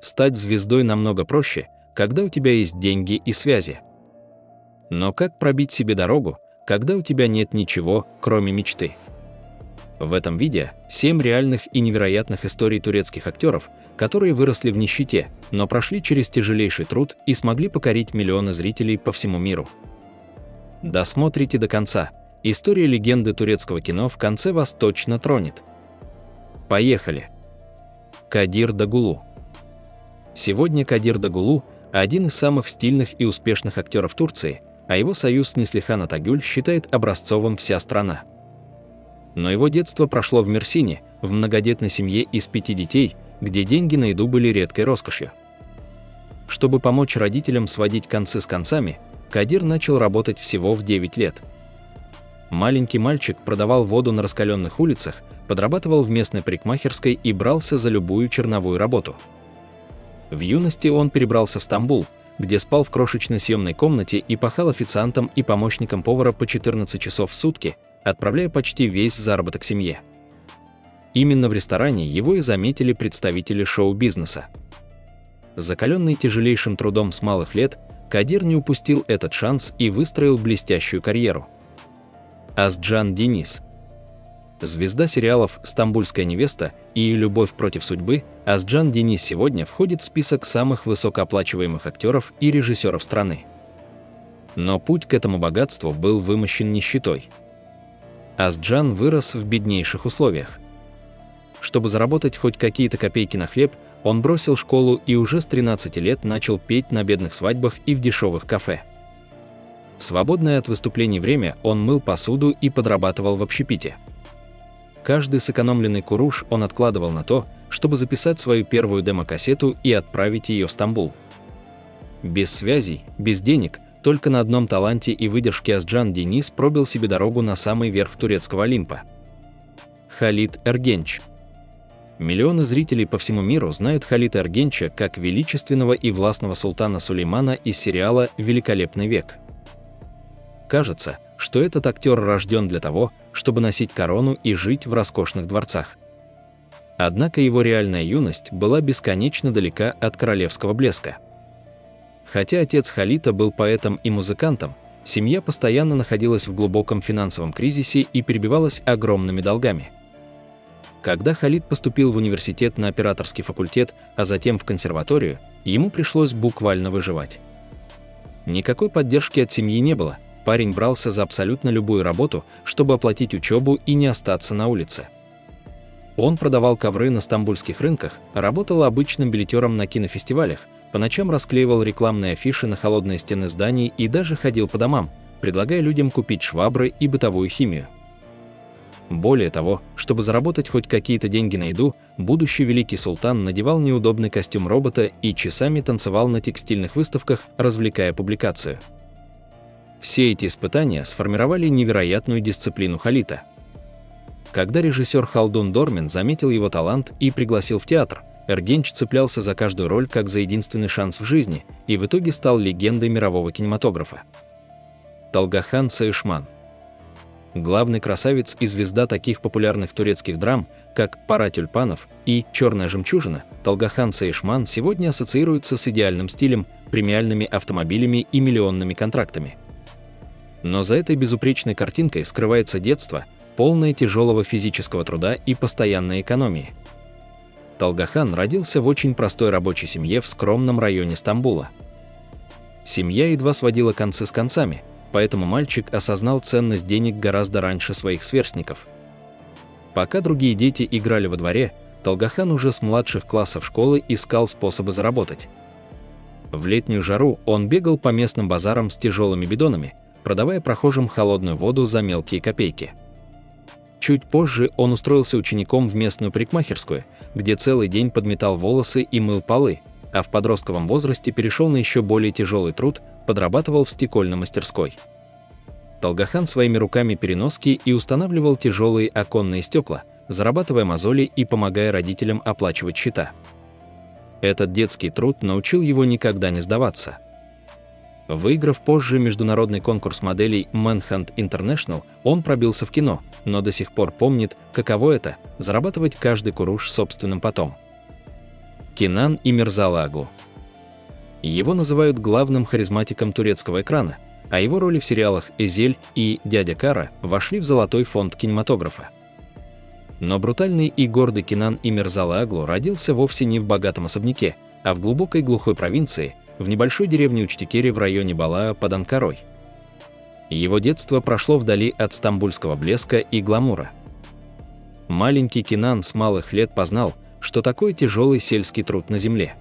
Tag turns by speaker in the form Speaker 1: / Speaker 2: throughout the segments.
Speaker 1: стать звездой намного проще, когда у тебя есть деньги и связи. Но как пробить себе дорогу, когда у тебя нет ничего, кроме мечты? В этом видео 7 реальных и невероятных историй турецких актеров, которые выросли в нищете, но прошли через тяжелейший труд и смогли покорить миллионы зрителей по всему миру. Досмотрите до конца. История легенды турецкого кино в конце вас точно тронет. Поехали! Кадир Дагулу. Сегодня Кадир Дагулу – один из самых стильных и успешных актеров Турции, а его союз с Неслихан Атагюль считает образцовым вся страна. Но его детство прошло в Мерсине, в многодетной семье из 5 детей, где деньги на еду были редкой роскошью. Чтобы помочь родителям сводить концы с концами, Кадир начал работать всего в 9 лет. Маленький мальчик продавал воду на раскаленных улицах, подрабатывал в местной парикмахерской и брался за любую черновую работу. В юности он перебрался в Стамбул, где спал в крошечной съемной комнате и пахал официантом и помощником повара по 14 часов в сутки, отправляя почти весь заработок семье. Именно в ресторане его и заметили представители шоу-бизнеса. Закаленный тяжелейшим трудом с малых лет, Кадир не упустил этот шанс и выстроил блестящую карьеру. Озджан Денис. Звезда сериалов «Стамбульская невеста» и «Любовь против судьбы», Озджан Денис сегодня входит в список самых высокооплачиваемых актеров и режиссеров страны. Но путь к этому богатству был вымощен нищетой. Озджан вырос в беднейших условиях. Чтобы заработать хоть какие-то копейки на хлеб, он бросил школу и уже с 13 лет начал петь на бедных свадьбах и в дешевых кафе. В свободное от выступлений время он мыл посуду и подрабатывал в общепите. Каждый сэкономленный куруш он откладывал на то, чтобы записать свою первую демо-кассету и отправить ее в Стамбул. Без связей, без денег, только на одном таланте и выдержке Озджан Денис пробил себе дорогу на самый верх турецкого Олимпа. Халид Эргенч. Миллионы зрителей по всему миру знают Халида Эргенча как величественного и властного султана Сулеймана из сериала «Великолепный век». Кажется, что этот актер рожден для того, чтобы носить корону и жить в роскошных дворцах. Однако его реальная юность была бесконечно далека от королевского блеска. Хотя отец Халида был поэтом и музыкантом, семья постоянно находилась в глубоком финансовом кризисе и перебивалась огромными долгами. Когда Халид поступил в университет на операторский факультет, а затем в консерваторию, ему пришлось буквально выживать. Никакой поддержки от семьи не было, парень брался за абсолютно любую работу, чтобы оплатить учебу и не остаться на улице. Он продавал ковры на стамбульских рынках, работал обычным билетером на кинофестивалях, по ночам расклеивал рекламные афиши на холодные стены зданий и даже ходил по домам, предлагая людям купить швабры и бытовую химию. Более того, чтобы заработать хоть какие-то деньги на еду, будущий великий султан надевал неудобный костюм робота и часами танцевал на текстильных выставках, развлекая публикацию. Все эти испытания сформировали невероятную дисциплину Халида. Когда режиссер Халдун Дормин заметил его талант и пригласил в театр, Эргенч цеплялся за каждую роль как за единственный шанс в жизни и в итоге стал легендой мирового кинематографа. Талгахан Саишман. Главный красавец и звезда таких популярных турецких драм, как «Пара тюльпанов» и «Черная жемчужина», Талгахан Саишман сегодня ассоциируется с идеальным стилем, премиальными автомобилями и миллионными контрактами. Но за этой безупречной картинкой скрывается детство, полное тяжелого физического труда и постоянной экономии. Талгахан родился в очень простой рабочей семье в скромном районе Стамбула. Семья едва сводила концы с концами, поэтому мальчик осознал ценность денег гораздо раньше своих сверстников. Пока другие дети играли во дворе, Талгахан уже с младших классов школы искал способы заработать. В летнюю жару он бегал по местным базарам с тяжелыми бидонами, продавая прохожим холодную воду за мелкие копейки. Чуть позже он устроился учеником в местную парикмахерскую, где целый день подметал волосы и мыл полы, а в подростковом возрасте перешел на еще более тяжелый труд, подрабатывал в стекольной мастерской. Талгахан своими руками переноски и устанавливал тяжелые оконные стекла, зарабатывая мозоли и помогая родителям оплачивать счета. Этот детский труд научил его никогда не сдаваться. Выиграв позже международный конкурс моделей Manhunt International, он пробился в кино, но до сих пор помнит, каково это – зарабатывать каждый куруш собственным потом. Кенан Имирзалы Оглу. Его называют главным харизматиком турецкого экрана, а его роли в сериалах «Эзель» и «Дядя Кара» вошли в золотой фонд кинематографа. Но брутальный и гордый Кенан Имирзалы Оглу родился вовсе не в богатом особняке, а в глубокой глухой провинции, в небольшой деревне Учтекере в районе Балаа под Анкарой. Его детство прошло вдали от стамбульского блеска и гламура. Маленький Кенан с малых лет познал, что такое тяжелый сельский труд на земле.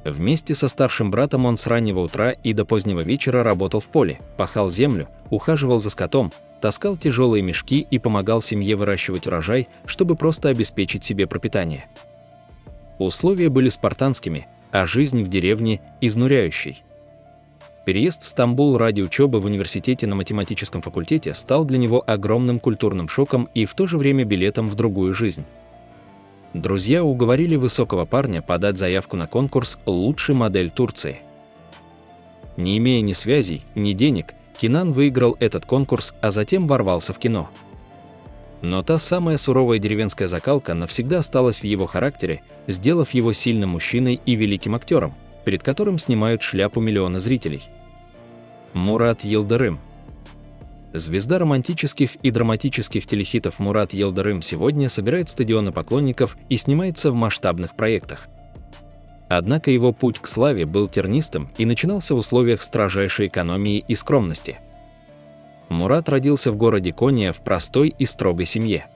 Speaker 1: Вместе со старшим братом он с раннего утра и до позднего вечера работал в поле, пахал землю, ухаживал за скотом, таскал тяжелые мешки и помогал семье выращивать урожай, чтобы просто обеспечить себе пропитание. Условия были спартанскими, а жизнь в деревне – изнуряющей. Переезд в Стамбул ради учебы в университете на математическом факультете стал для него огромным культурным шоком и в то же время билетом в другую жизнь. Друзья уговорили высокого парня подать заявку на конкурс «Лучшая модель Турции». Не имея ни связей, ни денег, Кенан выиграл этот конкурс, а затем ворвался в кино. Но та самая суровая деревенская закалка навсегда осталась в его характере, сделав его сильным мужчиной и великим актером, перед которым снимают шляпу миллионы зрителей. Мурат Йылдырым. Звезда романтических и драматических телехитов Мурат Йылдырым сегодня собирает стадионы поклонников и снимается в масштабных проектах. Однако его путь к славе был тернистым и начинался в условиях строжайшей экономии и скромности. Мурат родился в городе Кония в простой и строгой семье.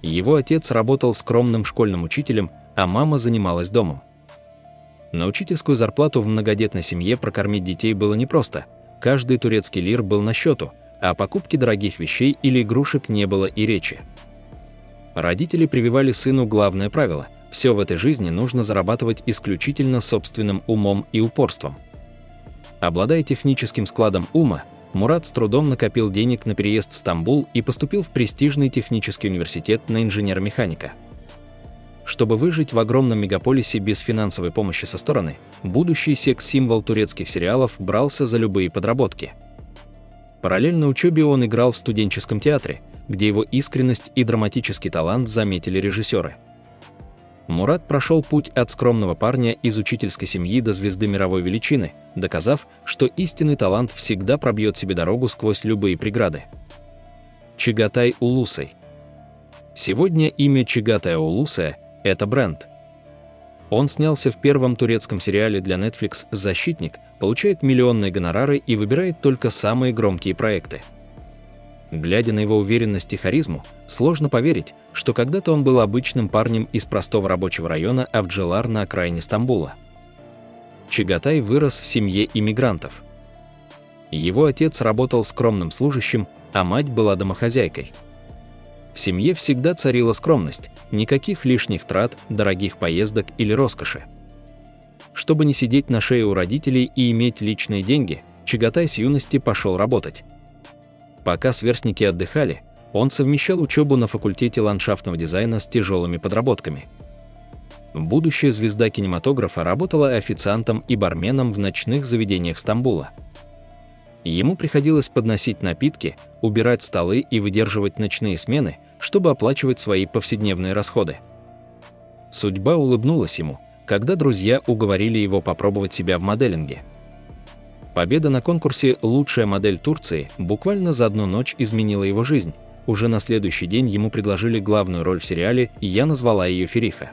Speaker 1: Его отец работал скромным школьным учителем, а мама занималась домом. На учительскую зарплату в многодетной семье прокормить детей было непросто. Каждый турецкий лир был на счету, а о покупке дорогих вещей или игрушек не было и речи. Родители прививали сыну главное правило – все в этой жизни нужно зарабатывать исключительно собственным умом и упорством. Обладая техническим складом ума, Мурат с трудом накопил денег на переезд в Стамбул и поступил в престижный технический университет на инженера-механика. Чтобы выжить в огромном мегаполисе без финансовой помощи со стороны, будущий секс-символ турецких сериалов брался за любые подработки. Параллельно учебе он играл в студенческом театре, где его искренность и драматический талант заметили режиссеры. Мурат прошел путь от скромного парня из учительской семьи до звезды мировой величины, доказав, что истинный талант всегда пробьет себе дорогу сквозь любые преграды. Чагатай Улусай. Сегодня имя Чагатай Улусая – это бренд. Он снялся в первом турецком сериале для Netflix «Защитник», получает миллионные гонорары и выбирает только самые громкие проекты. Глядя на его уверенность и харизму, сложно поверить, что когда-то он был обычным парнем из простого рабочего района Авджелар на окраине Стамбула. Чагатай вырос в семье иммигрантов. Его отец работал скромным служащим, а мать была домохозяйкой. В семье всегда царила скромность, никаких лишних трат, дорогих поездок или роскоши. Чтобы не сидеть на шее у родителей и иметь личные деньги, Чагатай с юности пошел работать. Пока сверстники отдыхали, он совмещал учебу на факультете ландшафтного дизайна с тяжелыми подработками. Будущая звезда кинематографа работала официантом и барменом в ночных заведениях Стамбула. Ему приходилось подносить напитки, убирать столы и выдерживать ночные смены, чтобы оплачивать свои повседневные расходы. Судьба улыбнулась ему, когда друзья уговорили его попробовать себя в моделинге. Победа на конкурсе «Лучшая модель Турции» буквально за одну ночь изменила его жизнь. Уже на следующий день ему предложили главную роль в сериале, и я назвала ее Фериха.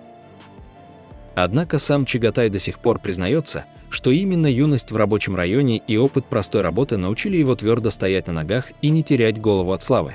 Speaker 1: Однако сам Чагатай до сих пор признается, что именно юность в рабочем районе и опыт простой работы научили его твердо стоять на ногах и не терять голову от славы.